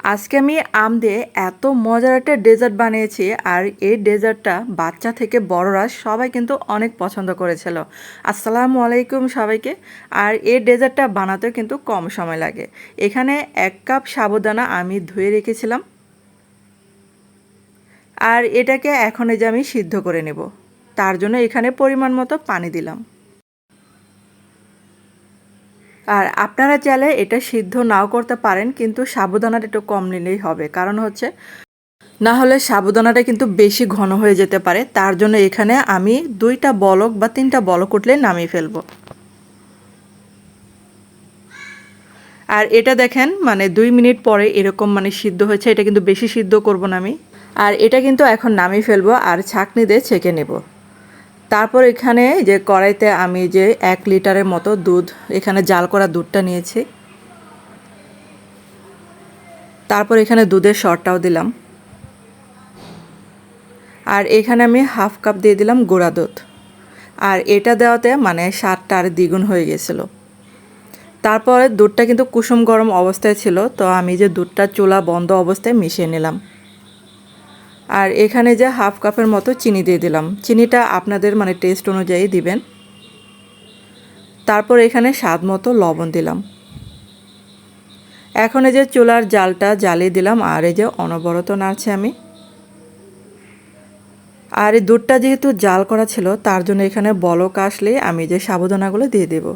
আজকে আমি আম দিয়ে এত মজার একটা ডেজার্ট বানিয়েছি, আর এই ডেজার্টটা বাচ্চা থেকে বড়রা সবাই কিন্তু অনেক পছন্দ করেছিল। আসসালামু আলাইকুম সবাইকে। আর এই ডেজার্টটা বানাতেও কিন্তু কম সময় লাগে। এখানে 1 কাপ সাবুদানা আমি ধুয়ে রেখেছিলাম, আর এটাকে এখন এই যে আমি সিদ্ধ করে নেব। তার জন্য এখানে পরিমাণ মতো পানি দিলাম। আর আপনারা চাইলে এটা সিদ্ধ নাও করতে পারেন, কিন্তু সাবুদানাটা একটু কম নিলেই হবে। কারণ হচ্ছে না হলে সাবুদানাটা কিন্তু বেশি ঘন হয়ে যেতে পারে। তার জন্য এখানে আমি 2টা বলক বা 3টা বলক উঠলে নামিয়ে ফেলবো। আর এটা দেখেন মানে 2 মিনিট পরে এরকম মানে সিদ্ধ হয়েছে। এটা কিন্তু বেশি সিদ্ধ করব না আমি। আর এটা কিন্তু এখন নামিয়ে ফেলবো আর ছাঁকনি দিয়ে ছেঁকে নেব। তারপর এখানে যে কড়াইতে আমি যে 1 লিটারের মতো দুধ, এখানে জাল করা দুধটা নিয়েছি। তারপর এখানে দুধের সরটাও দিলাম। আর এখানে আমি হাফ কাপ দিয়ে দিলাম গুঁড়া দুধ। আর এটা দেওয়াতে মানে স্বাদটা আর দ্বিগুণ হয়ে গেছিলো। তারপরে দুধটা কিন্তু কুসুম গরম অবস্থায় ছিল, তো আমি যে দুধটা চুলা বন্ধ অবস্থায় মিশিয়ে নিলাম। আর এখানে যে হাফ কাপের মতো চিনি দিয়ে দিলাম। চিনিটা আপনাদের মানে টেস্ট অনুযায়ী দিবেন। তারপর এখানে স্বাদ মতো লবণ দিলাম। এখন এই যে চুলার জালটা জ্বালিয়ে দিলাম, আর এই যে অনবরত নাড়ছি আমি। আর এই দুধটা যেহেতু জাল করা ছিল, তার জন্য এখানে বলক আসলে আমি যে সাবুদানাগুলো দিয়ে দেব।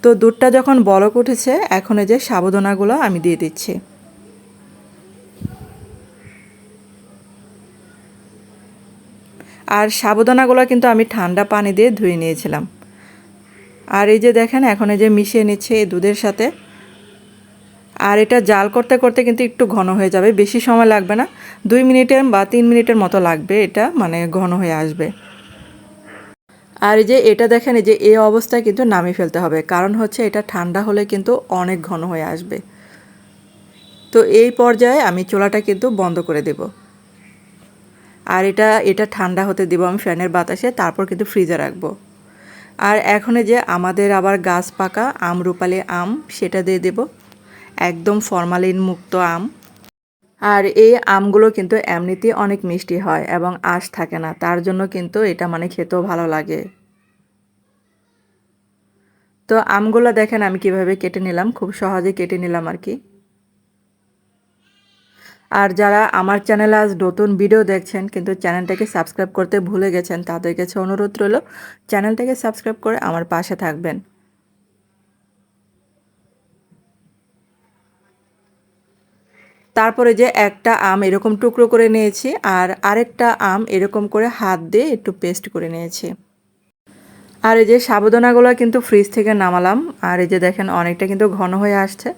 তো দুধটা যখন বলক উঠেছে, এখন এই যে সাবুদানাগুলো আমি দিয়ে দিচ্ছি। আর সাবুদানাগুলো কিন্তু আমি ঠান্ডা পানি দিয়ে ধুয়ে নিয়েছিলাম। আর এই যে দেখেন এখন এই যে মিশিয়ে নিচ্ছে এই দুধের সাথে। আর এটা জাল করতে করতে কিন্তু একটু ঘন হয়ে যাবে, বেশি সময় লাগবে না। 2 মিনিটের বা 3 মিনিটের মতো লাগবে, এটা মানে ঘন হয়ে আসবে। আর এই যে এটা দেখেন, এই যে এই অবস্থায় কিন্তু নামিয়ে ফেলতে হবে, কারণ হচ্ছে এটা ঠান্ডা হলে কিন্তু অনেক ঘন হয়ে আসবে। তো এই পর্যায়ে আমি চুলাটা কিন্তু বন্ধ করে দেব। আর এটা ঠান্ডা হতে দেব আমি ফ্যানের বাতাসে, তারপর কিন্তু ফ্রিজে রাখবো। আর এখন যে আমাদের আবার গাছ পাকা আমরুপালি আম, সেটা দিয়ে দেব। একদম ফরমালিন মুক্ত আম। আর এই আমগুলো কিন্তু এমনিতেই অনেক মিষ্টি হয় এবং আঁশ থাকে না, তার জন্য কিন্তু এটা মানে খেতেও ভালো লাগে। তো আমগুলো দেখেন আমি কিভাবে কেটে নিলাম, খুব সহজে কেটে নিলাম আর কি। আর যারা আমার চ্যানেলে আজ নতুন ভিডিও দেখছেন কিন্তু চ্যানেলটাকে সাবস্ক্রাইব করতে ভুলে গেছেন, তাদের কাছে অনুরোধ রইল চ্যানেলটাকে সাবস্ক্রাইব করে আমার পাশে থাকবেন। তারপরে যে একটা আম এরকম টুকরো করে নিয়েছি, আর আরেকটা আম এরকম করে হাত দিয়ে একটু পেস্ট করে নিয়েছি। আর এই যে সাবুদানাগুলো কিন্তু ফ্রিজ থেকে নামালাম, আর এই যে দেখেন অনেকটা কিন্তু ঘন হয়ে আসছে।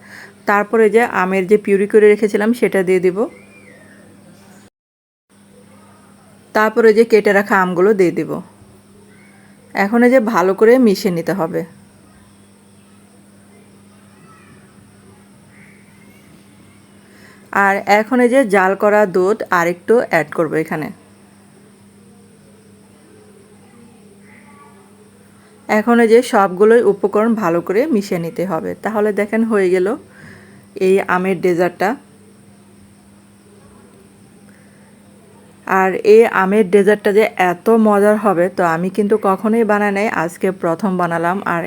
তারপরে যে আমের যে পিউরি করে রেখেছিলাম সেটা দিয়ে দিব। তারপরে যে কেটে রাখা আমগুলো দিয়ে দিব। এখন এই যে ভালো করে মিশিয়ে নিতে হবে। আর এখন এই যে জাল করা দুধ আরেকটু অ্যাড করব এখানে। এখন এই যে সবগুলোই উপকরণ ভালো করে মিশিয়ে নিতে হবে, তাহলে দেখেন হয়ে গেল এই আমের ডেজার্টটা। আর এই আমের ডেজার্টটা যে এত মজার হবে তো আমি কিন্তু কখনোই বানাই নাই, আজকে প্রথম বানালাম। আর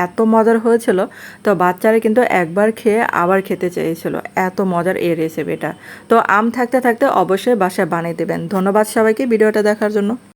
এত মজার হয়েছিল, তো বাচ্চারা কিন্তু একবার খেয়ে আবার খেতে চেয়েছিল, এত মজার এই রেসিপিটা। তো আম থাকতে থাকতে অবশ্যই বাসায় বানিয়ে দেবেন। ধন্যবাদ সবাইকে ভিডিওটা দেখার জন্য।